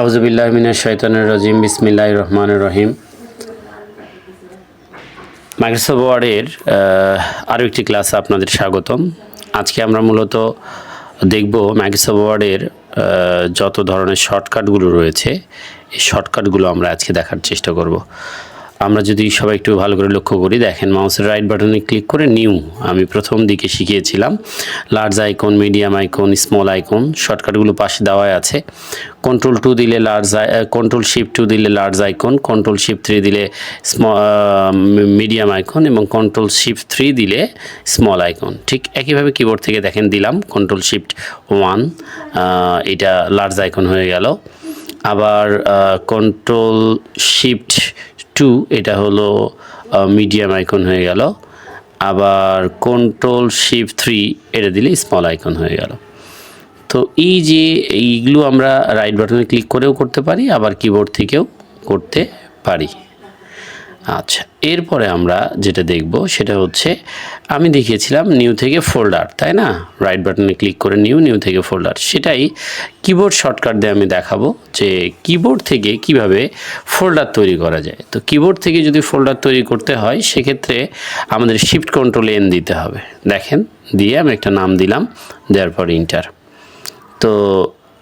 আউযুবিল্লাহি মিনাশ শাইতানির রাজিম বিসমিল্লাহির রহমানির রহিম। মাইক্রোসফট ওয়ার্ডের আরও একটি ক্লাসে আপনাদের স্বাগতম। আজকে আমরা মূলত দেখব মাইক্রোসফট ওয়ার্ডের যত ধরনের শর্টকাটগুলো রয়েছে, এই শর্টকাটগুলো আমরা আজকে দেখার চেষ্টা করব। আমরা যদি সবাই একটু ভালো করে লক্ষ্য করি, দেখেন মাউসের রাইট বাটনে ক্লিক করে নিউ, আমি প্রথম দিকে শিখিয়েছিলাম large icon, medium icon, small icon, শর্টকাটগুলো পাশে দেওয়া আছে। কন্ট্রোল 2 দিলে লার্জ, কন্ট্রোল শিফট 2 দিলে লার্জ আইকন, কন্ট্রোল শিফট 3 দিলে মিডিয়াম আইকন এবং কন্ট্রোল শিফট 3 দিলে স্মল আইকন। ঠিক একইভাবে কিবোর্ড থেকে দেখেন দিলাম কন্ট্রোল শিফট 1, এটা লার্জ আইকন হয়ে গেল। আবার কন্ট্রোল শিফট 2 এটা হলো মিডিয়াম আইকন হয়ে গেল। আবার কন্ট্রোল শিফট 3 এটা দিলে স্মল আইকন হয়ে গেল। তো এই যে এইগুলো আমরা রাইট বাটনে ক্লিক করেও করতে পারি, আবার কিবোর্ড থেকেও করতে পারি। আচ্ছা, এরপরে আমরা যেটা দেখব সেটা হচ্ছে, আমি দেখিয়েছিলাম নিউ থেকে ফোল্ডার, তাই না? রাইট বাটনে ক্লিক করে নিউ থেকে ফোল্ডার, সেটাই কিবোর্ড শর্টকাট দিয়ে আমি দেখাবো যে কিবোর্ড থেকে কিভাবে ফোল্ডার তৈরি করা যায়। তো কিবোর্ড থেকে যদি ফোল্ডার তৈরি করতে হয় সেক্ষেত্রে আমাদের শিফট কন্ট্রোল এন দিতে হবে। দেখেন, দিয়ে আমি একটা নাম দিলাম, দেওয়ার পর ইন্টার। তো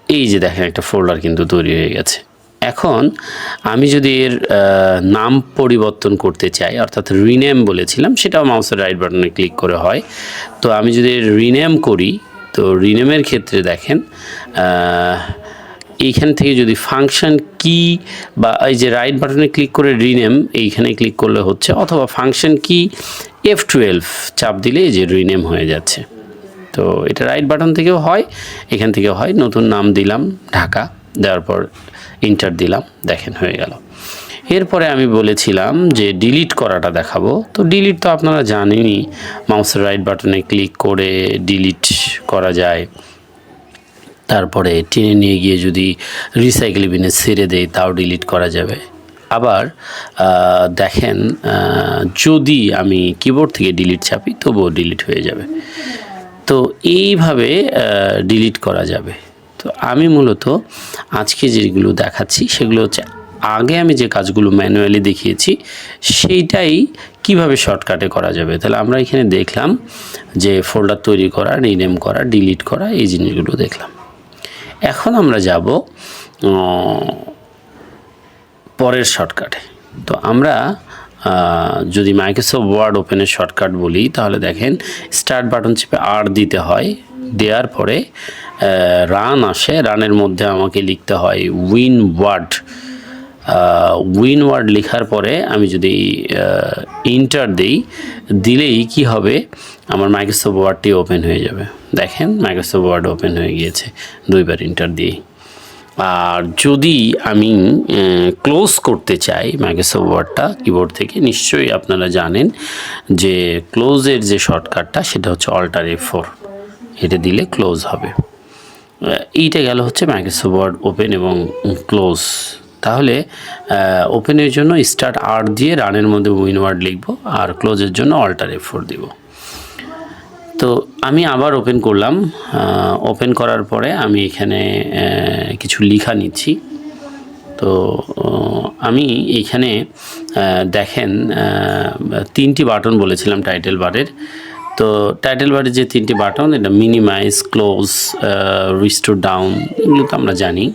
এই যে দেখেন একটা ফোল্ডার কিন্তু তৈরি হয়ে গেছে। এখন আমি যদি এর নাম পরিবর্তন করতে চাই, অর্থাৎ রিনেম বলেছিলাম, সেটাও মাউসের রাইট বাটনে ক্লিক করে হয়। তো আমি যদি রিনেম করি, তো রিনেমের ক্ষেত্রে দেখেন এইখান থেকে যদি ফাংশন কি বা এই যে রাইট বাটনে ক্লিক করে রিনেম এইখানে ক্লিক করলে হচ্ছে, অথবা ফাংশন কি F12 চাপ দিলে এই যে রিনেম হয়ে যাচ্ছে। তো এটা রাইট বাটন থেকেও হয়, এখান থেকেও হয়। নতুন নাম দিলাম ঢাকা, দেওয়ার পর ইন্টার দিলাম, দেখেন হয়ে গেল। এরপরে আমি বলেছিলাম যে ডিলিট করাটা দেখাবো। তো ডিলিট তো আপনারা জানেনই, মাউসের রাইট বাটনে ক্লিক করে ডিলিট করা যায়। তারপরে টেনে নিয়ে গিয়ে যদি রিসাইকেল বিনে ছেড়ে দেয় তাও ডিলিট করা যাবে। আবার দেখেন যদি আমি কিবোর্ড থেকে ডিলিট চাপি তবুও ডিলিট হয়ে যাবে। তো এইভাবে ডিলিট করা যাবে। তো আমি মূলত আজকে যেগুলো দেখাচ্ছি সেগুলো হচ্ছে আগে আমি যে কাজগুলো ম্যানুয়ালি দেখিয়েছি সেইটাই কিভাবে শর্টকাটে করা যাবে। তাহলে আমরা এখানে দেখলাম যে ফোল্ডার তৈরি করা, রিনেম করা, ডিলিট করা, এই জিনিসগুলো দেখলাম। এখন আমরা যাব পরের শর্টকাটে। তো আমরা যদি মাইক্রোসফট ওয়ার্ড ওপেনের শর্টকাট বলি, তাহলে দেখেন স্টার্ট বাটন চেপে আর দিতে হয়, দেওয়ার পরে রান আসে, রানের মধ্যে আমাকে লিখতে হয় উইন ওয়ার্ড লেখার পরে আমি যদি ইন্টার দিলেই কি হবে, আমার মাইক্রোসফট ওয়ার্ডটি ওপেন হয়ে যাবে। দেখেন মাইক্রোসফট ওয়ার্ড ওপেন হয়ে গিয়েছে দুইবার ইন্টার দিয়েই। আর যদি আমি ক্লোজ করতে চাই মাইক্রোসফট ওয়ার্ডটা কিবোর্ড থেকে, নিশ্চয়ই আপনারা জানেন যে ক্লোজের যে শর্টকাটটা সেটা হচ্ছে অল্টার F4, এটা দিলে ক্লোজ হবে। এইটা গেল হচ্ছে মাইক্রোসফট ওয়ার্ড ওপেন এবং ক্লোজ। তাহলে ওপেনের জন্য স্টার্ট আর দিয়ে রানের মধ্যে উইন ওয়ার্ড লিখব, আর ক্লোজের জন্য অল্টার F4 দিব। তো আমি আবার ওপেন করলাম। ওপেন করার পরে আমি এখানে কিছু লেখা নিচ্ছি। তো আমি এইখানে দেখেন 3টি বাটন বলেছিলাম টাইটেল বারের। তো টাইটেল বারের যে 3টি বাটন, এটা মিনিমাইজ, ক্লোজ, রিস্টোর ডাউন, এগুলো তো আমরা জানি।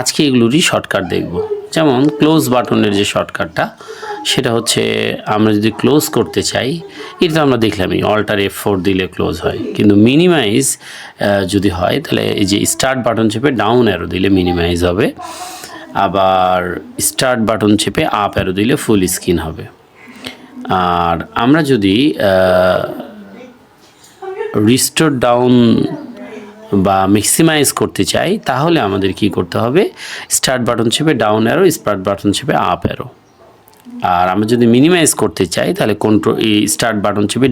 আজকে এগুলোরই শর্টকাট দেখব। যেমন ক্লোজ বাটনের যে শর্টকাটটা সেটা হচ্ছে, আমরা যদি ক্লোজ করতে চাই, এটা তো আমরা দেখলামই অল্টার F4 দিলে ক্লোজ হয়। কিন্তু মিনিমাইজ যদি হয় তাহলে এই যে স্টার্ট বাটন চেপে ডাউন অ্যারো দিলে মিনিমাইজ হবে, আবার স্টার্ট বাটন চেপে আপ অ্যারো দিলে ফুল স্ক্রিন হবে। আর আমরা যদি রিস্টোর ডাউন বা ম্যাক্সিমাইজ করতে চাই তাহলে আমাদের কি করতে হবে, স্টার্ট বাটন চেপে ডাউন অ্যারো, স্টার্ট বাটন চেপে আপ অ্যারো। আর আমরা যদি মিনিমাইজ করতে চাই তাহলে স্টার্ট বাটন চেপে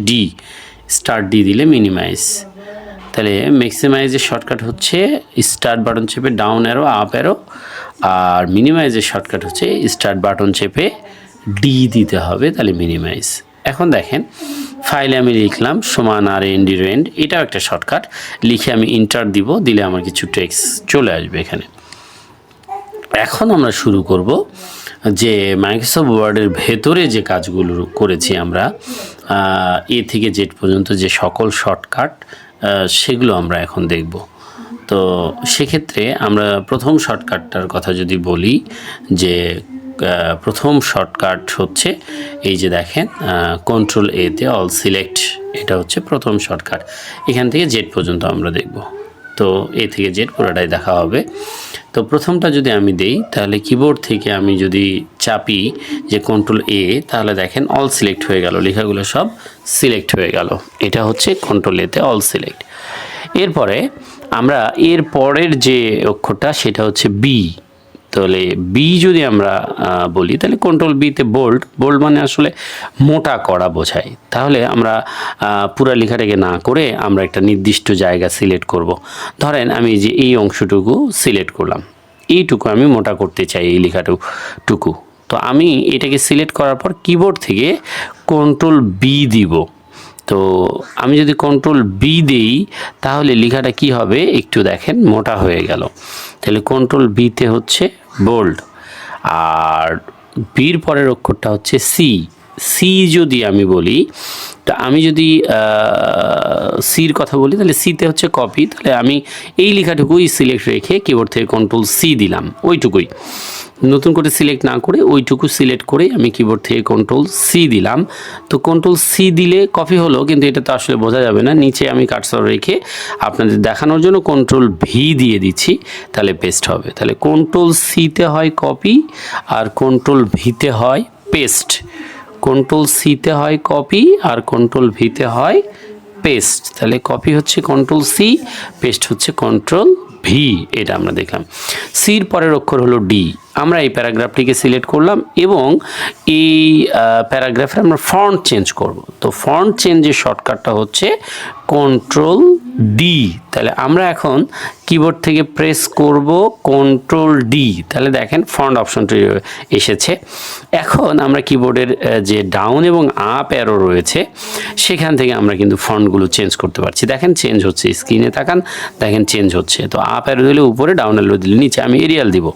স্টার্ট দিলে মিনিমাইজ। তাহলে ম্যাক্সিমাইজের শর্টকাট হচ্ছে স্টার্ট বাটন চেপে ডাউন অ্যারো, আপ অ্যারো, আর মিনিমাইজের শর্টকাট হচ্ছে স্টার্ট বাটন চেপে দিতে হবে, তাহলে মিনিমাইজ। এখন দেখেন ফাইলে আমি লিখলাম সমান আর এন্ডি রেন্ড, এটাও একটা শর্টকাট। লিখে আমি ইন্টার দিলে আমার কিছু টেক্সট চলে আসবে এখানে। এখন আমরা শুরু করব যে মাইক্রোসফট ওয়ার্ডের ভেতরে যে কাজগুলো করেছি আমরা এ থেকে জেড পর্যন্ত যে সকল শর্টকাট সেগুলো আমরা এখন দেখব। তো সেক্ষেত্রে আমরা প্রথম শর্টকাটটার কথা যদি বলি যে প্রথম শর্টকাট হচ্ছে এই যে দেখেন কন্ট্রোল এতে অল সিলেক্ট, এটা হচ্ছে প্রথম শর্টকাট। এখান থেকে জেড পর্যন্ত আমরা দেখব। তো এ থেকে জেড পুরোটাই দেখা হবে। তো প্রথমটা যদি আমি দেই তাহলে কিবোর্ড থেকে আমি যদি চাপি যে কন্ট্রোল এ, তাহলে দেখেন অল সিলেক্ট হয়ে গেল, লেখাগুলো সব সিলেক্ট হয়ে গেল। এটা হচ্ছে কন্ট্রোল এতে অল সিলেক্ট। এরপরে আমরা এর পরের যে অক্ষরটা সেটা হচ্ছে বি। তাহলে বি যদি আমরা বলি তাহলে কন্ট্রোল বিতে বোল্ড, বোল্ড মানে আসলে মোটা করা বোঝায়। তাহলে আমরা পুরো লেখাটাকে না করে আমরা একটা নির্দিষ্ট জায়গা সিলেক্ট করব। ধরেন আমি যে এই অংশটুকু সিলেক্ট করলাম, এইটুকু আমি মোটা করতে চাই এই লেখাটুকু। তো আমি এটাকে সিলেক্ট করার পর কিবোর্ড থেকে কন্ট্রোল বি দিব। তো আমি যদি কন্ট্রোল বি দিই তাহলে লেখাটা কি হবে একটু দেখেন মোটা হয়ে গেল। তাহলে কন্ট্রোল বিতে হচ্ছে বোল্ড, আর বির পরের অক্ষরটা হচ্ছে সি। সি যদি আমি বলি, তা আমি যদি সির কথা বলি তাহলে সিতে হচ্ছে কপি। তাহলে আমি এই লেখাটুকুই সিলেক্ট রেখে কিবোর্ড থেকে কন্ট্রোল সি দিলাম, ওইটুকুই, নতুন করে সিলেক্ট না করে ওইটুকু সিলেক্ট করে আমি কিবোর্ড থেকে কন্ট্রোল সি দিলাম। তো কন্ট্রোল সি দিলে কপি হলো, কিন্তু এটা তো আসলে বোঝা যাবে না। নিচে আমি কার্সর রেখে আপনাদের দেখানোর জন্য কন্ট্রোল ভি দিয়ে দিচ্ছি, তাহলে পেস্ট হবে। তাহলে কন্ট্রোল সিতে হয় কপি আর কন্ট্রোল ভিতে হয় পেস্ট। কন্ট্রোল সিতে হয় কপি আর কন্ট্রোল ভিতে হয় পেস্ট। তাহলে কপি হচ্ছে কন্ট্রোল সি, পেস্ট হচ্ছে কন্ট্রোল ভি। এটা আমরা দেখলাম। সির পরের অক্ষর হলো ডি। আমরা এই প্যারাগ্রাফটিকে সিলেক্ট করলাম এবং এই প্যারাগ্রাফে আমরা ফন্ট চেঞ্জ করব। তো ফন্ট চেঞ্জের শর্টকাটটা হচ্ছে কন্ট্রোল ডি। তাহলে আমরা এখন কিবোর্ড থেকে প্রেস করব কন্ট্রোল ডি, তাহলে দেখেন ফন্ট অপশনটি এসেছে। এখন আমরা কিবোর্ডের যে ডাউন এবং আপ অ্যারো রয়েছে সেখান থেকে আমরা কিন্তু ফন্টগুলো চেঞ্জ করতে পারছি। দেখেন চেঞ্জ হচ্ছে, স্ক্রিনে তাকান, দেখেন চেঞ্জ হচ্ছে। তো আপ অ্যারো দিলে উপরে, ডাউন অ্যারো দিলে নিচে। আমি এরিয়াল দিব।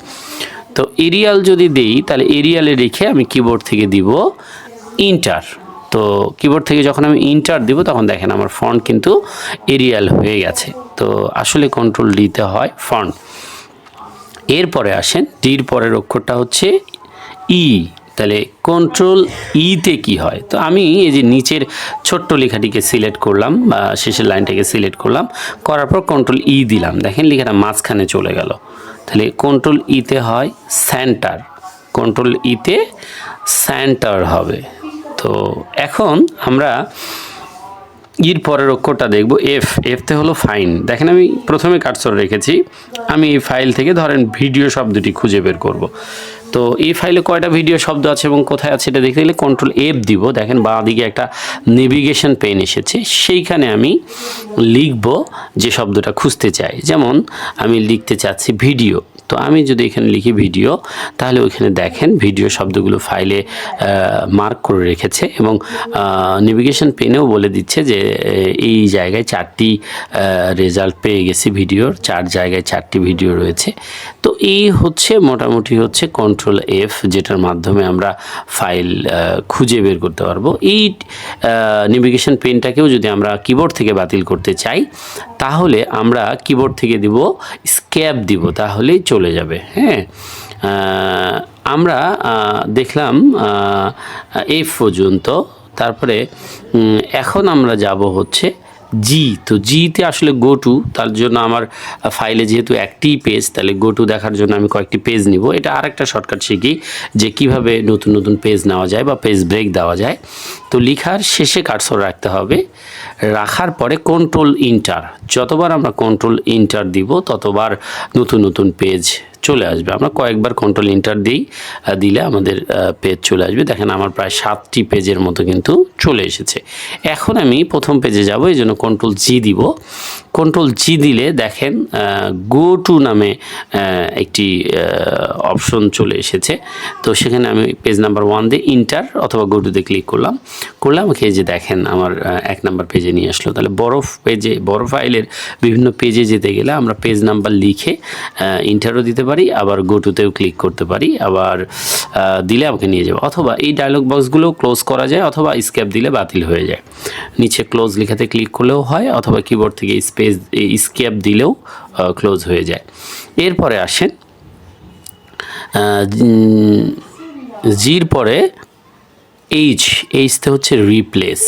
তো এরিয়াল যদি দিই তাহলে এরিয়ালে রেখে আমি কিবোর্ড থেকে দিব ইন্টার। তো কিবোর্ড থেকে যখন আমি ইন্টার দিব তখন দেখেন আমার ফন্ট কিন্তু এরিয়াল হয়ে গেছে। তো আসলে কন্ট্রোল ডিতে হয় ফন্ট। এরপরে আসেন ডির পরের অক্ষরটা হচ্ছে ই। তাহলে কন্ট্রোল ইতে কি হয়? তো আমি এই যে নিচের ছোট্ট লেখাটিকে সিলেক্ট করলাম বা শেষের লাইনটাকে সিলেক্ট করলাম, করার পর কন্ট্রোল ই দিলাম, দেখেন লেখাটা মাঝখানে চলে গেল। তাহলে কন্ট্রোল ইতে হয় সেন্টার, কন্ট্রোল ইতে সেন্টার হবে। তো এখন আমরা ইর পরের অক্ষরটা দেখব এফ। এফতে হলো ফাইন। দেখেন আমি প্রথমে কার্সর রেখেছি, আমি এই ফাইল থেকে ধরেন ভিডিও শব্দটি খুঁজে বের করব। তো এই ফাইলে কয়টা ভিডিও শব্দ আছে এবং কোথায় আছে এটা দেখতে গেলে কন্ট্রোল এফ দিব। দেখেন বাঁ দিকে একটা নেভিগেশন পেন এসেছে, সেইখানে আমি লিখব যে শব্দটা খুঁজতে চাই। যেমন আমি লিখতে চাচ্ছি ভিডিও, তো আমি যদি এখানে লিখি ভিডিও তাহলে ওইখানে দেখেন ভিডিও শব্দগুলো ফাইলে মার্ক করে রেখেছে এবং নেভিগেশন পেনেও বলে দিচ্ছে যে এই জায়গায় 4টি রেজাল্ট পেয়ে গেছি ভিডিওর, 4 জায়গায় 4টি ভিডিও রয়েছে। তো এই হচ্ছে মোটামুটি হচ্ছে কন্ট্রোল এফ, যেটার মাধ্যমে আমরা ফাইল খুঁজে বের করতে পারবো। এই নেভিগেশন পেনটাকেও যদি আমরা কিবোর্ড থেকে বাতিল করতে চাই তাহলে আমরা কিবোর্ড থেকে দিব স্ক্যাপ দিব, তাহলেই চলে যাবে। হ্যাঁ, আমরা দেখলাম এফ পর্যন্ত। তারপরে এখন আমরা যাব হচ্ছে জি। তো জিতে আসলে গো টু, তার জন্য আমার ফাইলে যেহেতু একটি পেজ, তাহলে গো টু দেখার জন্য আমি কয়েকটি পেজ নিব। এটা আরেকটা শর্টকাট শিখি যে কিভাবে নতুন নতুন পেজ নেওয়া যায় বা পেজ ব্রেক দেওয়া যায়। তো লেখার শেষে কার্সর রাখতে হবে, রাখার পরে কন্ট্রোল ইন্টার। যতবার আমরা কন্ট্রোল ইন্টার দিব ততবার নতুন নতুন পেজ চলে আসবে। আমরা কয়েকবার কন্ট্রোল ইন্টার দিলে আমাদের পেজ চলে আসবে। দেখেন আমার প্রায় 7টি পেজের মতো কিন্তু চলে এসেছে। এখন আমি প্রথম পেজে যাব, এই জন্য কন্ট্রোল জি দিব। কন্ট্রোল জি দিলে দেখেন গো টু নামে একটি অপশন চলে এসেছে। তো সেখানে আমি পেজ নাম্বার 1 দিয়ে ইন্টার অথবা গো টুতে ক্লিক করলাম। ওকে যে দেখেন আমার 1 নাম্বার পেজে নিয়ে আসলো। তাহলে বড় ফাইলের বিভিন্ন পেজে যেতে গেলে আমরা পেজ নাম্বার লিখে ইন্টারও দিতে পারি পারি, আবার গো টুতেও ক্লিক করতে পারি, আবার দিলে আমাকে নিয়ে যাবে। অথবা এই ডায়লগ বক্সগুলো ক্লোজ করা যায়, অথবা স্কেপ দিলে বাতিল হয়ে যায়। নিচে ক্লোজ লেখাতে ক্লিক করলেও হয়, অথবা কিবোর্ড থেকে স্কেপ দিলেও ক্লোজ হয়ে যায়। এরপরে আসেন জির পরে এইচতে হচ্ছে রিপ্লেস।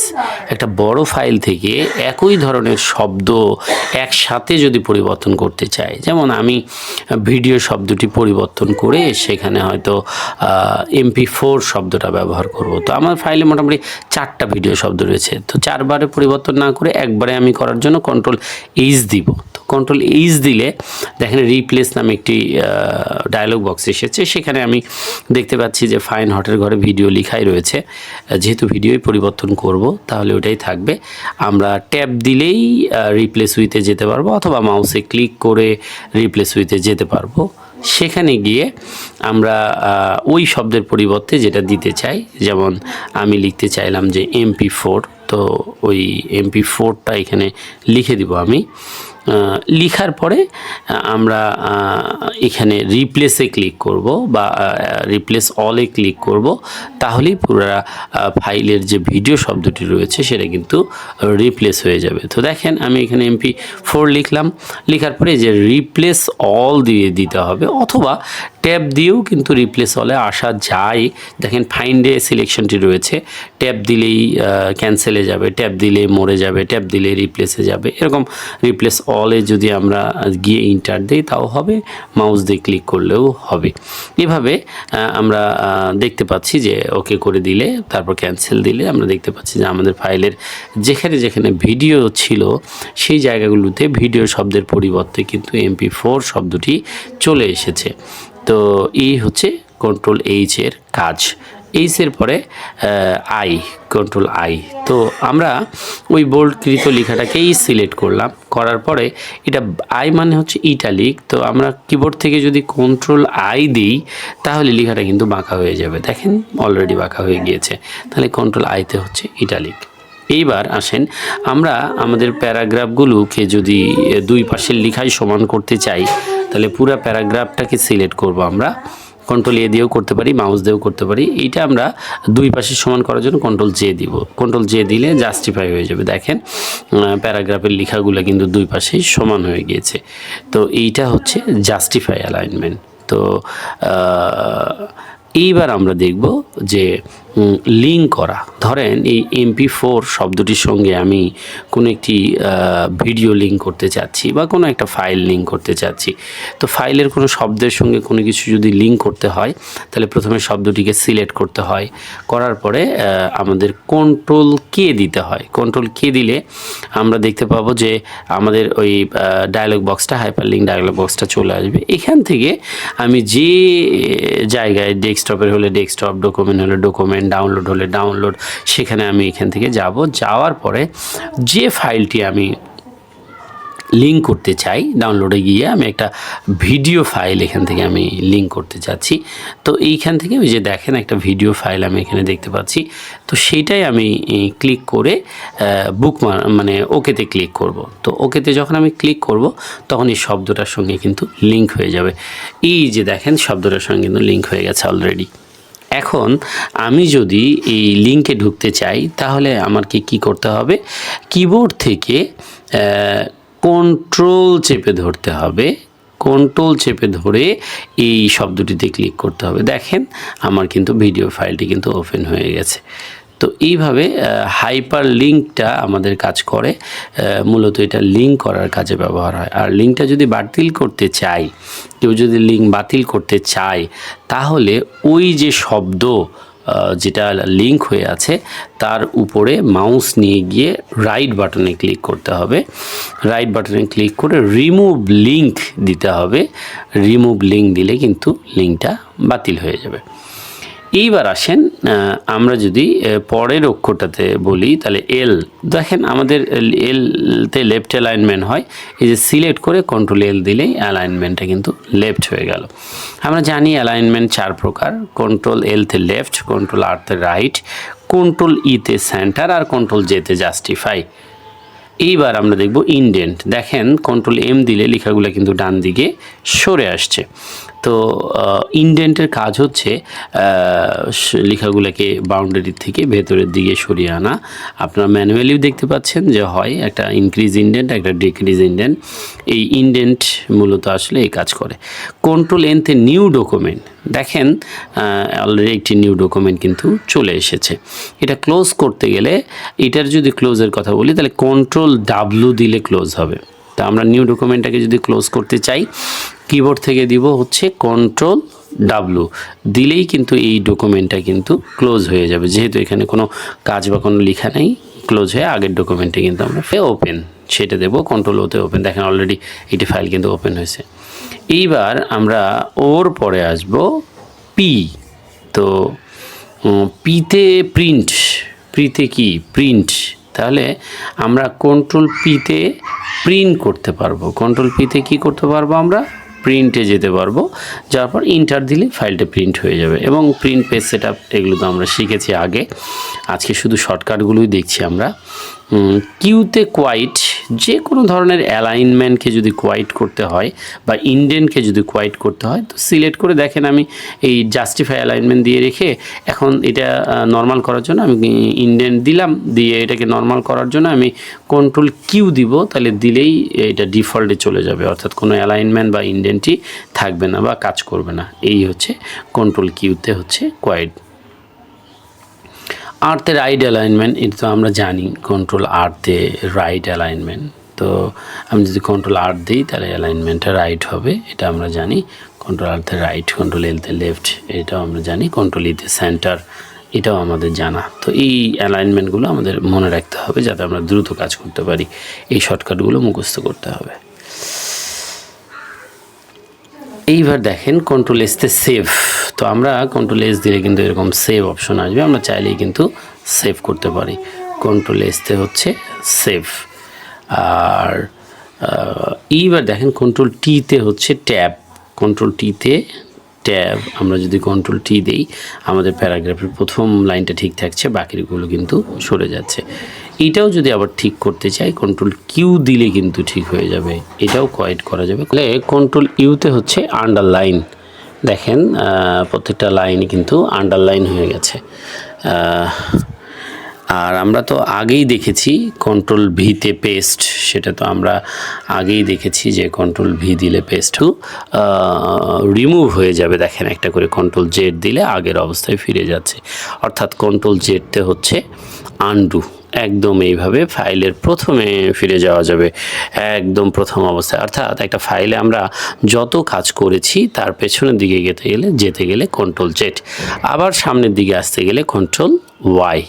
একটা বড় ফাইল থেকে একই ধরনের শব্দ একসাথে যদি পরিবর্তন করতে চাই, যেমন আমি ভিডিও শব্দটি পরিবর্তন করে সেখানে হয়তো MP4 শব্দটা ব্যবহার করব। তো আমার ফাইলে মোটামুটি 4টা ভিডিও শব্দ রয়েছে, তো 4বারে পরিবর্তন না করে একবারে আমি করার জন্য Ctrl+H দিব। তো Ctrl+H দিলে দেখেন রিপ্লেস নামে একটি ডায়লগ বক্স এসেছে, সেখানে আমি দেখতে পাচ্ছি যে ফাইন হটের ঘরে ভিডিও লেখাই রয়েছে। যেহেতু ভিডিওই পরিবর্তন করব তাহলে ওটাই থাকবে। আমরা ট্যাব দিলেই রিপ্লেস উইথে যেতে পারবো, অথবা মাউসে ক্লিক করে রিপ্লেস উইথে যেতে পারবো। সেখানে গিয়ে আমরা ওই শব্দের পরিবর্তে যেটা দিতে চাই, যেমন আমি লিখতে চাইলাম যে MP4, তো ওই MP4টা এখানে লিখে দিব আমি। লিখার পরে আমরা এখানে রিপ্লেসে ক্লিক করব বা রিপ্লেস অলে ক্লিক করব, তাহলেই পুরো ফাইলের যে ভিডিও শব্দটি রয়েছে সেটা কিন্তু রিপ্লেস হয়ে যাবে। তো দেখেন আমি এখানে MP4 লিখলাম, লেখার পরে যে রিপ্লেস অল দিয়ে দিতে হবে, অথবা ট্যাব দিয়েও কিন্তু রিপ্লেস অলে আসা যায়। দেখেন ফাইন্ডে সিলেকশনটি রয়েছে, ট্যাব দিলেই ক্যান্সেলে যাবে, ট্যাব দিলে মরে যাবে, ট্যাব দিলে রিপ্লেসে যাবে। এরকম রিপ্লেস অলে যদি আমরা গিয়ে ইন্টার দিই তাও হবে, মাউস দিয়ে ক্লিক করলেও হবে। এভাবে আমরা দেখতে পাচ্ছি যে ওকে করে দিলে, তারপর ক্যান্সেল দিলে আমরা দেখতে পাচ্ছি যে আমাদের ফাইলের যেখানে যেখানে ভিডিও ছিল সেই জায়গাগুলোতে ভিডিও শব্দের পরিবর্তে কিন্তু MP4 শব্দটি চলে এসেছে। তো এই হচ্ছে Ctrl+H এর কাজ। এইচের পরে Ctrl+I। তো আমরা ওই বোল্ডকৃত লেখাটাকেই সিলেক্ট করলাম, করার পরে এটা আই মানে হচ্ছে ইটালিক। তো আমরা কিবোর্ড থেকে যদি Ctrl+I দিই তাহলে লেখাটা কিন্তু বাঁকা হয়ে যাবে। দেখেন অলরেডি বাঁকা হয়ে গিয়েছে, তাহলে Ctrl+I-তে হচ্ছে ইটালিক। এইবার আসেন আমরা আমাদের প্যারাগ্রাফগুলোকে যদি দুই পাশের লেখায় সমান করতে চাই, তাহলে পুরো প্যারাগ্রাফটাকে সিলেক্ট করব আমরা। Ctrl+A দিয়েও করতে পারি, মাউস দিয়েও করতে পারি। এইটা আমরা দুই পাশে সমান করার জন্য Ctrl+J দিব। Ctrl+J দিলে জাস্টিফাই হয়ে যাবে। দেখেন প্যারাগ্রাফের লেখাগুলো কিন্তু দুই পাশেই সমান হয়ে গিয়েছে। তো এইটা হচ্ছে জাস্টিফাই অ্যালাইনমেন্ট। তো এইবার আমরা দেখব যে লিঙ্ক করা। ধরেন এই MP4 শব্দটির সঙ্গে আমি কোনো একটি ভিডিও লিঙ্ক করতে চাচ্ছি বা কোনো একটা ফাইল লিঙ্ক করতে চাচ্ছি। তো ফাইলের কোনো শব্দের সঙ্গে কোনো কিছু যদি লিঙ্ক করতে হয় তাহলে প্রথমে শব্দটিকে সিলেক্ট করতে হয়, করার পরে আমাদের Ctrl+K দিতে হয়। Ctrl+K দিলে আমরা দেখতে পাবো যে আমাদের ওই ডায়লগ বক্সটা, হাইপারলিঙ্ক ডায়লগ বক্সটা চলে আসবে। এখান থেকে আমি যে জায়গায় ডেস্কটপের হলে ডেস্কটপ, ডকুমেন্ট হলে ডকুমেন্ট, ডাউনলোড হলে ডাউনলোড, সেখানে আমি এখান থেকে যাব। যাওয়ার পরে যে ফাইলটি আমি লিঙ্ক করতে চাই, ডাউনলোডে গিয়ে আমি একটা ভিডিও ফাইল এখান থেকে আমি লিঙ্ক করতে চাচ্ছি। তো এইখান থেকে ওই যে দেখেন একটা ভিডিও ফাইল আমি এখানে দেখতে পাচ্ছি। তো সেইটাই আমি ক্লিক করে মানে ওকেতে ক্লিক করব। তো ওকেতে যখন আমি ক্লিক করব তখন এই শব্দটার সঙ্গে কিন্তু লিঙ্ক হয়ে যাবে। এই যে দেখেন শব্দটার সঙ্গে কিন্তু লিঙ্ক হয়ে গেছে অলরেডি। এখন আমি যদি এই লিঙ্কে ঢুকতে চাই তাহলে আমাকে কি করতে হবে? কিবোর্ড থেকে Ctrl চেপে ধরতে হবে। Ctrl চেপে ধরে এই শব্দটিতে ক্লিক করতে হবে। দেখেন আমার কিন্তু ভিডিও ফাইলটি কিন্তু ওপেন হয়ে গেছে। তো এইভাবে হাইপার লিঙ্কটা আমাদের কাজ করে। মূলত এটা লিঙ্ক করার কাজে ব্যবহার হয়। আর লিঙ্কটা যদি বাতিল করতে চাই, কেউ যদি লিঙ্ক বাতিল করতে চায় তাহলে ওই যে শব্দ যেটা লিঙ্ক হয়ে আছে তার উপরে মাউস নিয়ে গিয়ে রাইট বাটনে ক্লিক করতে হবে। রাইট বাটনে ক্লিক করে রিমুভ লিঙ্ক দিতে হবে। রিমুভ লিঙ্ক দিলে কিন্তু লিঙ্কটা বাতিল হয়ে যাবে। এইবার আসেন আমরা যদি পরের অক্ষরটাতে বলি তাহলে এল। দেখেন আমাদের এলতে লেফট অ্যালাইনমেন্ট হয়। এই যে সিলেক্ট করে Ctrl+L দিলেই অ্যালাইনমেন্টটা কিন্তু লেফট হয়ে গেল। আমরা জানি অ্যালাইনমেন্ট 4 প্রকার: Ctrl+L-তে লেফট, Ctrl+R-তে রাইট, Ctrl+E-তে সেন্টার আর Ctrl+J-তে জাস্টিফাই। এইবার আমরা দেখব ইনডেন্ট। দেখেন Ctrl+M দিলে লেখাগুলো কিন্তু ডান দিকে সরে আসছে। তো ইনডেন্টের কাজ হচ্ছে লেখাগুলোকে বাউন্ডারি থেকে ভেতরের দিকে সরিয়ে আনা। আপনারা ম্যানুয়ালিও দেখতে পাচ্ছেন যে হয় একটা ইনক্রিজ ইনডেন্ট, একটা ডিক্রিজ ইনডেন্ট। এই ইনডেন্ট মূলত আসলে এই কাজ করে। কন্ট্রোল এনতে নিউ ডকুমেন্ট, দেখেন অলরেডি একটি নিউ ডকুমেন্ট কিন্তু চলে এসেছে। এটা ক্লোজ করতে গেলে, এটার যদি ক্লোজের কথা বলি তাহলে কন্ট্রোল ডাব্লু দিলে ক্লোজ হবে। তা আমরা নিউ ডকুমেন্টটাকে যদি ক্লোজ করতে চাই, কিবোর্ড থেকে দিব হচ্ছে কন্ট্রোল ডাব্লু, দিলেই কিন্তু এই ডকুমেন্টটা কিন্তু ক্লোজ হয়ে যাবে। যেহেতু এখানে কোনো কাজ বা কোনো লেখা নেই, ক্লোজ হয়ে আগের ডকুমেন্টে কিন্তু আমরা ওপেন সেটা দেবো, কন্ট্রোল ওতে ওপেন। দেখেন অলরেডি এটি ফাইল কিন্তু ওপেন হয়েছে। এইবার আমরা ওর পরে আসব পি। তো পিতে প্রিন্ট, পিতে কি প্রিন্ট, তাহলে আমরা কন্ট্রোল পিতে প্রিন্ট করতে পারবো। কন্ট্রোল পিতে কি করতে পারবো, আমরা প্রিন্টে যেতে পারবো। যার পর ইন্টার দিলে ফাইলটা প্রিন্ট হয়ে যাবে। এবং প্রিন্ট পেজ সেটআপ এগুলো তো আমরা শিখেছি আগে, আজকে শুধু শর্টকাটগুলোই দেখছি আমরা। কিউতে কোয়াইট, যে কোনো ধরনের অ্যালাইনমেন্টকে যদি কোয়াইট করতে হয় বা ইনডেন্টকে যদি কোয়াইট করতে হয়, তো সিলেক্ট করে দেখেন আমি এই জাস্টিফাই অ্যালাইনমেন্ট দিয়ে রেখে এখন এটা নর্মাল করার জন্য আমি ইনডেন্ট দিলাম, দিয়ে এটাকে নর্মাল করার জন্য আমি কন্ট্রোল কিউ দিব। তাহলে দিলেই এটা ডিফল্টে চলে যাবে, অর্থাৎ কোনো অ্যালাইনমেন্ট বা ইনডেন্টই থাকবে না বা কাজ করবে না। এই হচ্ছে কন্ট্রোল কিউতে হচ্ছে কোয়াইট। আর্থে রাইট অ্যালাইনমেন্ট, এটা তো আমরা জানি কন্ট্রোল আর্থে রাইট অ্যালাইনমেন্ট। তো আমি যদি কন্ট্রোল আর দিই তাহলে অ্যালাইনমেন্টটা রাইট হবে, এটা আমরা জানি। কন্ট্রোল আর্থে রাইট, কন্ট্রোল এলতে লেফট, এটাও আমরা জানি। কন্ট্রোল ইতে সেন্টার, এটাও আমাদের জানা। তো এই অ্যালাইনমেন্টগুলো আমাদের মনে রাখতে হবে যাতে আমরা দ্রুত কাজ করতে পারি। এই শর্টকাটগুলো মুখস্থ করতে হবে। এইবার দেখেন কন্ট্রোল এসতে সেভ। তো আমরা কন্ট্রোল এস দিলে কিন্তু এরকম সেভ অপশন আসবে, আমরা চাইলেই কিন্তু সেভ করতে পারি। কন্ট্রোল এসতে হচ্ছে সেভ। আর এইবার দেখেন কন্ট্রোল টিতে হচ্ছে ট্যাব। কন্ট্রোল টিতে ট্যাব, আমরা যদি কন্ট্রোল টি দেই আমাদের প্যারাগ্রাফের প্রথম লাইনটা ঠিক থাকছে, বাকিগুলো কিন্তু সরে যাচ্ছে। এটাও যদি আবার ঠিক করতে চাই কন্ট্রোল কিউ দিলে কিন্তু ঠিক হয়ে যাবে, এটাও কোয়াইট করা যাবে। তাহলে কন্ট্রোল ইউতে হচ্ছে আন্ডারলাইন, দেখেন প্রত্যেকটা লাইনই কিন্তু আন্ডারলাইন হয়ে গেছে। আর আমরা তো আগেই দেখেছি কন্ট্রোল ভিতে পেস্ট, সেটা তো আমরা আগেই দেখেছি যে কন্ট্রোল ভি দিলে পেস্ট রিমুভ হয়ে যাবে। দেখেন একটা করে কন্ট্রোল জেড দিলে আগের অবস্থায় ফিরে যাচ্ছে, অর্থাৎ কন্ট্রোল জেডতে হচ্ছে আনডু। একদম এইভাবে ফাইলের প্রথমে ফিরে যাওয়া যাবে, একদম প্রথম অবস্থায়। অর্থাৎ একটা ফাইলে আমরা যত কাজ করেছি তার পেছনের দিকে যেতে গেলে কন্ট্রোল জেড, আবার সামনের দিকে আসতে গেলে কন্ট্রোল ওয়াই।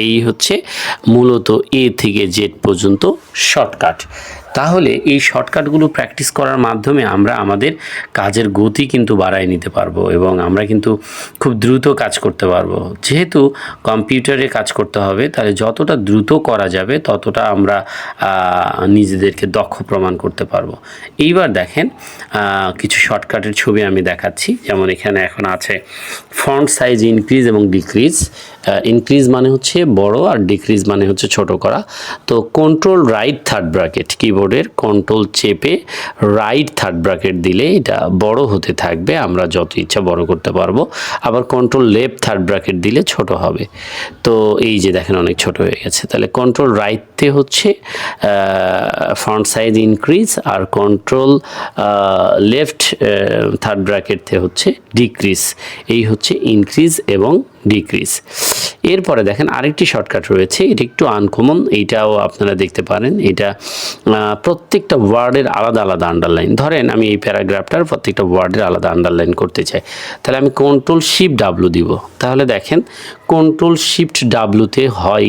এই হচ্ছে মূলত এ থেকে জেড পর্যন্ত শর্টকাট। তাহলে এই শর্টকাটগুলো প্র্যাকটিস করার মাধ্যমে আমরা আমাদের কাজের গতি কিন্তু বাড়ায় নিতে পারবো এবং আমরা কিন্তু খুব দ্রুত কাজ করতে পারবো। যেহেতু কম্পিউটারে কাজ করতে হবে, তাহলে যতটা দ্রুত করা যাবে ততটা আমরা নিজেদেরকে দক্ষ প্রমাণ করতে পারবো। এইবার দেখেন কিছু শর্টকাটের ছবি আমি দেখাচ্ছি। যেমন এখানে এখন আছে ফন্ট সাইজ ইনক্রিজ এবং ডিক্রিজ। ইনক্রিজ মানে হচ্ছে বড় আর ডিক্রিজ মানে হচ্ছে ছোট করা। তো কন্ট্রোল রাইট থার্ড ব্র্যাকেট, কিবোর্ডের কন্ট্রোল চেপে রাইট থার্ড ব্র্যাকেট দিলে এটা বড় হতে থাকবে, আমরা যত ইচ্ছা বড় করতে পারবো। আবার কন্ট্রোল লেফট থার্ড ব্র্যাকেট দিলে ছোট হবে। তো এই যে দেখেন অনেক ছোট হয়ে গেছে। তাহলে কন্ট্রোল রাইটতে হচ্ছে ফন্ট সাইজ ইনক্রিজ আর কন্ট্রোল লেফট থার্ড ব্র্যাকেটতে হচ্ছে ডিক্রিজ। এই হচ্ছে ইনক্রিজ এবং ডিক্রিজ। এরপরে দেখেন আরেকটি শর্টকাট রয়েছে, এটা একটু আনকমন, এইটাও আপনারা দেখতে পারেন। এটা প্রত্যেকটা ওয়ার্ডের আলাদা আলাদা আন্ডারলাইন। ধরেন আমি এই প্যারাগ্রাফটার প্রত্যেকটা ওয়ার্ডের আলাদা আন্ডারলাইন করতে চাই, তাহলে আমি কন্ট্রোল শিফট ডাব্লু দিব। তাহলে দেখেন কন্ট্রোল শিফট ডাব্লুতে হয়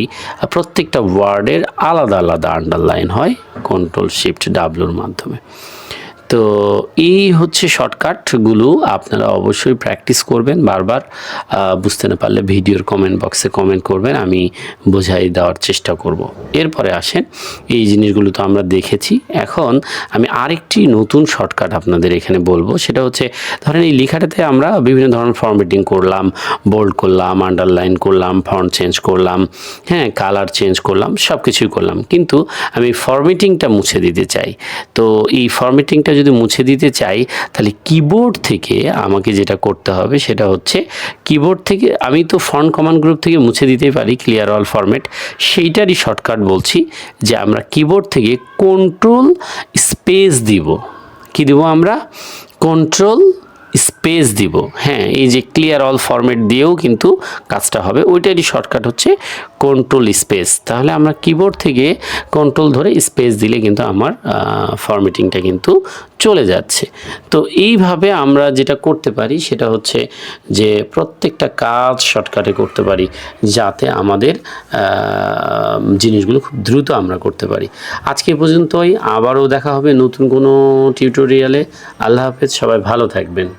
প্রত্যেকটা ওয়ার্ডের আলাদা আলাদা আন্ডারলাইন হয় কন্ট্রোল শিফট ডাব্লুর মাধ্যমে। তো এই হচ্ছে শর্টকাটগুলো, আপনারা অবশ্যই প্র্যাকটিস করবেন বারবার। বুঝতে না পারলে ভিডিওর কমেন্ট বক্সে কমেন্ট করবেন, আমি বোঝাই দেওয়ার চেষ্টা করব। এরপরে আসেন, এই জিনিসগুলো তো আমরা দেখেছি, এখন আমি আরেকটি নতুন শর্টকাট আপনাদের এখানে বলবো। সেটা হচ্ছে ধরেন এই লেখাটাতে আমরা বিভিন্ন ধরনের ফরম্যাটিং করলাম, বোল্ড করলাম, আন্ডারলাইন করলাম, ফন্ট চেঞ্জ করলাম, হ্যাঁ কালার চেঞ্জ করলাম, সব কিছুই করলাম, কিন্তু আমি ফরম্যাটিংটা মুছে দিতে চাই। তো এই ফরম্যাটিংটা যদি মুছে দিতে চাই তাহলে কিবোর্ড থেকে আমাকে যেটা করতে হবে সেটা হচ্ছে কিবোর্ড থেকে আমি তো ফন্ট কমান্ড গ্রুপ থেকে মুছে দিতেই পারি ক্লিয়ার অল ফরম্যাট, সেইটারই শর্টকাট বলছি যে আমরা কিবোর্ড থেকে কন্ট্রোল স্পেস দিব। কি দেব আমরা? কন্ট্রোল স্পেস দিব। হ্যাঁ, এই যে ক্লিয়ার অল ফরম্যাট দিয়েও কিন্তু কাজটা হবে, ওইটারই শর্টকাট হচ্ছে কন্ট্রোল স্পেস। তাহলে আমরা কিবোর্ড থেকে কন্ট্রোল ধরে স্পেস দিলে কিন্তু আমার ফরম্যাটিংটা কিন্তু চলে যাচ্ছে। তো এইভাবে আমরা যেটা করতে পারি সেটা হচ্ছে যে প্রত্যেকটা কাজ শর্টকাটে করতে পারি, যাতে আমাদের জিনিসগুলো খুব দ্রুত আমরা করতে পারি। আজকে পর্যন্তই, আবারও দেখা হবে নতুন কোনো টিউটোরিয়ালে। আল্লাহ হাফেজ, সবাই ভালো থাকবেন।